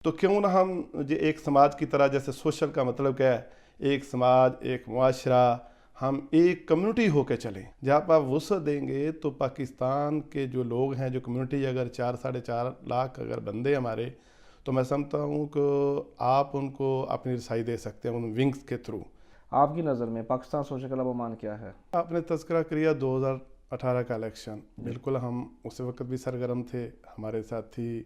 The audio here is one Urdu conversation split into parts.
تو کیوں نہ ہم ایک سماج کی طرح، جیسے سوشل کا مطلب کیا ہے، ایک سماج، ایک معاشرہ، ہم ایک کمیونٹی ہو کے چلیں. جب آپ وسعت دیں گے تو پاکستان کے جو لوگ ہیں، جو کمیونٹی، اگر 4-4.5 لاکھ اگر بندے ہمارے، تو میں سمجھتا ہوں کہ آپ ان کو اپنی رسائی دے سکتے ہیں ان ونگز کے تھرو. آپ کی نظر میں پاکستان سوشل کلب عمان کیا ہے؟ آپ نے تذکرہ کیا 2018 کا الیکشن. جی بالکل ہم اس وقت بھی سرگرم تھے، ہمارے ساتھی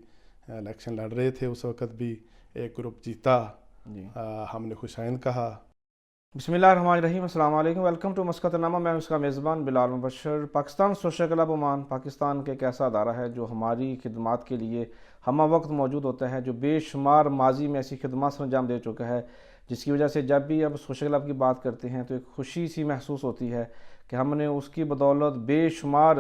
الیکشن لڑ رہے تھے. اس وقت بھی ایک گروپ جیتا، جی ہم نے خوش آئند کہا. بسم اللہ الرحمن الرحیم. السلام علیکم، ویلکم ٹو مسقط نامہ. میں اس کا میزبان Bilal Mubashir. Pakistan social club Oman Pakistan کے ایک ایسا ادارہ ہے جو ہماری خدمات کے لیے ہمہ وقت موجود ہوتا ہے، جو بے شمار ماضی میں ایسی خدمات سر انجام دے چکا ہے، جس کی وجہ سے جب بھی اب سوشل کلب کی بات کرتے ہیں تو ایک خوشی سی محسوس ہوتی ہے کہ ہم نے اس کی بدولت بے شمار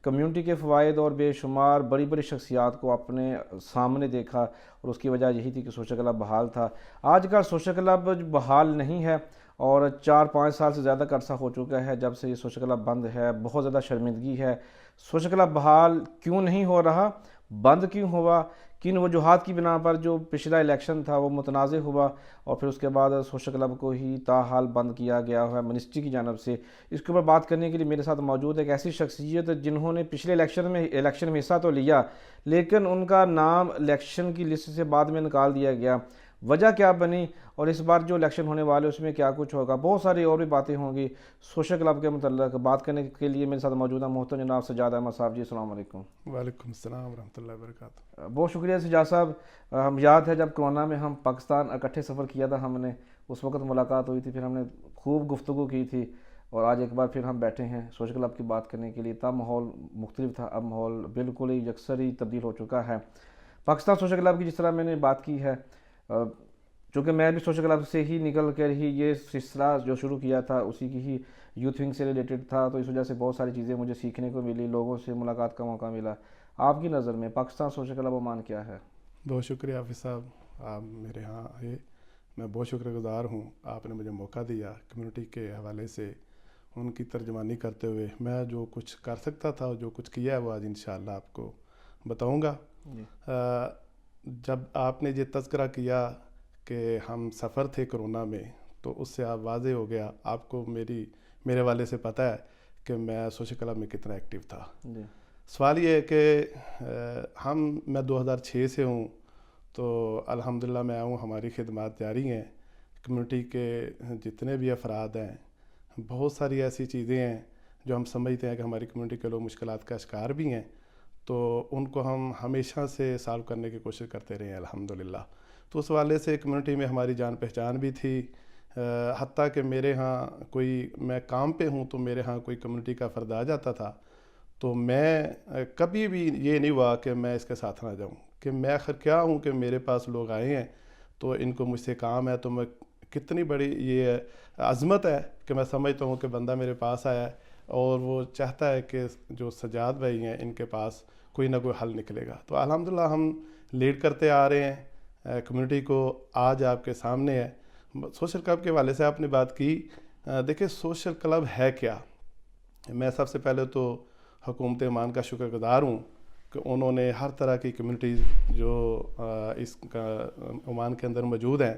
کمیونٹی کے فوائد اور بے شمار بڑی بڑی شخصیات کو اپنے سامنے دیکھا، اور اس کی وجہ یہی تھی کہ سوشل کلب بحال تھا. آج کل سوشل کلب بحال نہیں ہے، اور 4-5 سال سے زیادہ کا عرصہ ہو چکا ہے جب سے یہ سوشل کلب بند ہے. بہت زیادہ شرمندگی ہے. سوشل کلب بحال کیوں نہیں ہو رہا، بند کیوں ہوا، کن وجوہات کی بنا پر جو پچھلا الیکشن تھا وہ متنازع ہوا اور پھر اس کے بعد سوشل کلب کو ہی تاحال بند کیا گیا ہے منسٹری کی جانب سے. اس کے اوپر بات کرنے کے لیے میرے ساتھ موجود ہے ایک ایسی شخصیت جنہوں نے پچھلے الیکشن میں حصہ تو لیا، لیکن ان کا نام الیکشن کی لسٹ سے بعد میں نکال دیا گیا. وجہ کیا بنی، اور اس بار جو الیکشن ہونے والے اس میں کیا کچھ ہوگا، بہت ساری اور بھی باتیں ہوں گی سوشل کلب کے متعلق. بات کرنے کے لیے میرے ساتھ موجود ہے محترم جناب سجاد احمد صاحب. جی السلام علیکم. وعلیکم السلام ورحمۃ اللہ وبرکاتہ. بہت شکریہ سجاد صاحب. ہم یاد ہے جب کرونا میں ہم پاکستان اکٹھے سفر کیا تھا، ہم نے اس وقت ملاقات ہوئی تھی، پھر ہم نے خوب گفتگو کی تھی، اور آج ایک بار پھر ہم بیٹھے ہیں سوشل کلب کی بات کرنے کے لیے. تب ماحول مختلف تھا، اب ماحول بالکل ہی یکسر ہی تبدیل ہو چکا ہے. پاکستان سوشل کلب کی جس طرح میں نے بات کی ہے، چونکہ میں بھی سوشل کلب سے ہی نکل کر ہی یہ سلسلہ جو شروع کیا تھا اسی کی ہی یوتھ ونگ سے ریلیٹڈ تھا، تو اس وجہ سے بہت ساری چیزیں مجھے سیکھنے کو ملی، لوگوں سے ملاقات کا موقع ملا. آپ کی نظر میں پاکستان سوشل کلب عمان کیا ہے؟ بہت شکریہ حافظ صاحب، آپ میرے ہاں آئے. میں بہت شکر گزار ہوں، آپ نے مجھے موقع دیا کمیونٹی کے حوالے سے ان کی ترجمانی کرتے ہوئے. میں جو کچھ کر سکتا تھا، جو کچھ کیا ہے، وہ آج انشاءاللہ آپ کو بتاؤں گا. جی جب آپ نے یہ تذکرہ کیا کہ ہم سفر تھے کرونا میں، تو اس سے آپ واضح ہو گیا، آپ کو میرے والے سے پتہ ہے کہ میں سوشل کلب میں کتنا ایکٹیو تھا. جی سوال یہ ہے کہ میں 2006 سے ہوں، تو الحمدللہ میں آؤں، ہماری خدمات جاری ہیں. کمیونٹی کے جتنے بھی افراد ہیں، بہت ساری ایسی چیزیں ہیں جو ہم سمجھتے ہیں کہ ہماری کمیونٹی کے لوگ مشکلات کا شکار بھی ہیں، تو ان کو ہم ہمیشہ سے سالو کرنے کی کوشش کرتے رہے ہیں الحمدللہ. تو اس والے سے کمیونٹی میں ہماری جان پہچان بھی تھی. حتیٰ کہ میرے ہاں میں کام پہ ہوں تو میرے ہاں کوئی کمیونٹی کا فرد آ جاتا تھا، تو میں کبھی بھی یہ نہیں ہوا کہ میں اس کے ساتھ نہ جاؤں، کہ میں آخر کیا ہوں کہ میرے پاس لوگ آئے ہیں تو ان کو مجھ سے کام ہے. تو میں کتنی بڑی یہ عظمت ہے کہ میں سمجھتا ہوں کہ بندہ میرے پاس آیا ہے اور وہ چاہتا ہے کہ جو سجاد بھائی ہیں ان کے پاس کوئی نہ کوئی حل نکلے گا. تو الحمدللہ ہم لیڈ کرتے آ رہے ہیں کمیونٹی کو. آج آپ کے سامنے ہے. سوشل کلب کے حوالے سے آپ نے بات کی. دیکھیں سوشل کلب ہے کیا. میں سب سے پہلے تو حکومت عمان کا شکر گزار ہوں کہ انہوں نے ہر طرح کی کمیونٹیز جو اس عمان کے اندر موجود ہیں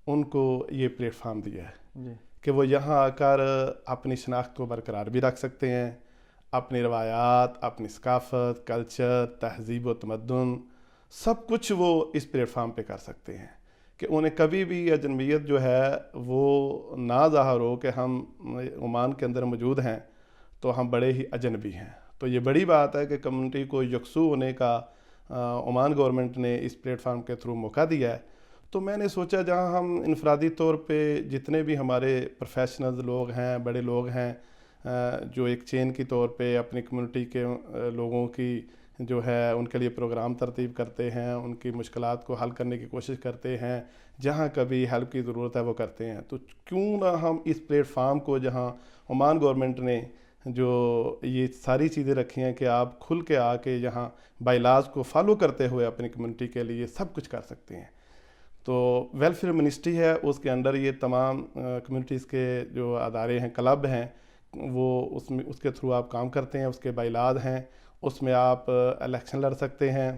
ان کو یہ پلیٹ فارم دیا ہے جی کہ وہ یہاں آ کر اپنی شناخت کو برقرار بھی رکھ سکتے ہیں، اپنی روایات، اپنی ثقافت، کلچر، تہذیب و تمدن، سب کچھ وہ اس پلیٹ فارم پہ کر سکتے ہیں. کہ انہیں کبھی بھی اجنبیت جو ہے وہ نہ ظاہر ہو کہ ہم عمان کے اندر موجود ہیں تو ہم بڑے ہی اجنبی ہیں. تو یہ بڑی بات ہے کہ کمیونٹی کو یکسو ہونے کا عمان گورنمنٹ نے اس پلیٹ فارم کے تھرو موقع دیا ہے. تو میں نے سوچا جہاں ہم انفرادی طور پہ جتنے بھی ہمارے پروفیشنلز لوگ ہیں، بڑے لوگ ہیں، جو ایک چین کی طور پہ اپنی کمیونٹی کے لوگوں کی جو ہے ان کے لیے پروگرام ترتیب کرتے ہیں، ان کی مشکلات کو حل کرنے کی کوشش کرتے ہیں، جہاں کبھی ہیلپ کی ضرورت ہے وہ کرتے ہیں. تو کیوں نہ ہم اس پلیٹ فارم کو، جہاں عمان گورنمنٹ نے جو یہ ساری چیزیں رکھی ہیں کہ آپ کھل کے آ کے یہاں بائی لاز کو فالو کرتے ہوئے اپنی کمیونٹی کے لیے سب کچھ کر سکتے ہیں. تو ویلفیئر منسٹری ہے، اس کے اندر یہ تمام کمیونٹیز کے جو ادارے ہیں، کلب ہیں، وہ اس کے تھرو آپ کام کرتے ہیں. اس کے بائی لاز ہیں، اس میں آپ الیکشن لڑ سکتے ہیں.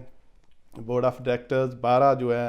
بورڈ آف ڈائریکٹرز 12 جو ہے